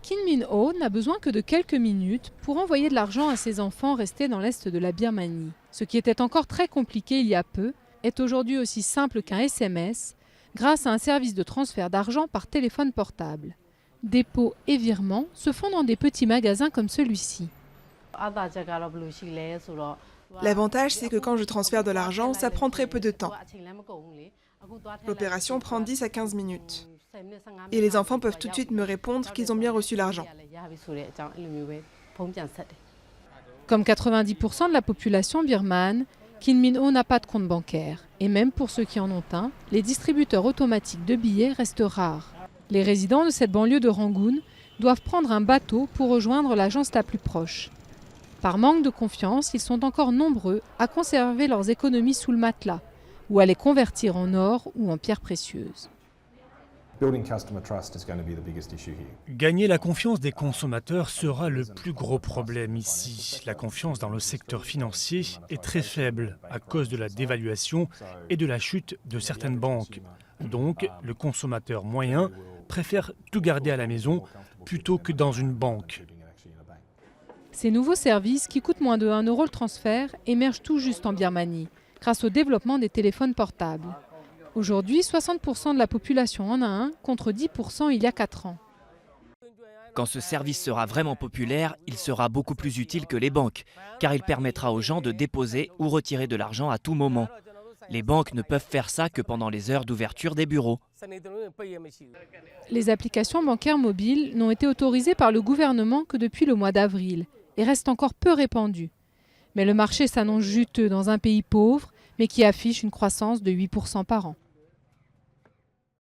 Kim Min-ho n'a besoin que de quelques minutes pour envoyer de l'argent à ses enfants restés dans l'est de la Birmanie. Ce qui était encore très compliqué il y a peu est aujourd'hui aussi simple qu'un SMS grâce à un service de transfert d'argent par téléphone portable. Dépôts et virements se font dans des petits magasins comme celui-ci. L'avantage, c'est que quand je transfère de l'argent, ça prend très peu de temps. L'opération prend 10 à 15 minutes. Et les enfants peuvent tout de suite me répondre qu'ils ont bien reçu l'argent. Comme 90% de la population birmane, Kim Min-ho n'a pas de compte bancaire. Et même pour ceux qui en ont un, les distributeurs automatiques de billets restent rares. Les résidents de cette banlieue de Rangoon doivent prendre un bateau pour rejoindre l'agence la plus proche. Par manque de confiance, ils sont encore nombreux à conserver leurs économies sous le matelas ou à les convertir en or ou en pierres précieuses. Gagner la confiance des consommateurs sera le plus gros problème ici. La confiance dans le secteur financier est très faible à cause de la dévaluation et de la chute de certaines banques. Donc, le consommateur moyen préfère tout garder à la maison plutôt que dans une banque. Ces nouveaux services, qui coûtent moins de 1 euro le transfert, émergent tout juste en Birmanie, grâce au développement des téléphones portables. Aujourd'hui, 60% de la population en a un, contre 10% il y a 4 ans. Quand ce service sera vraiment populaire, il sera beaucoup plus utile que les banques, car il permettra aux gens de déposer ou retirer de l'argent à tout moment. Les banques ne peuvent faire ça que pendant les heures d'ouverture des bureaux. Les applications bancaires mobiles n'ont été autorisées par le gouvernement que depuis le mois d'avril et restent encore peu répandues. Mais le marché s'annonce juteux dans un pays pauvre, mais qui affiche une croissance de 8% par an.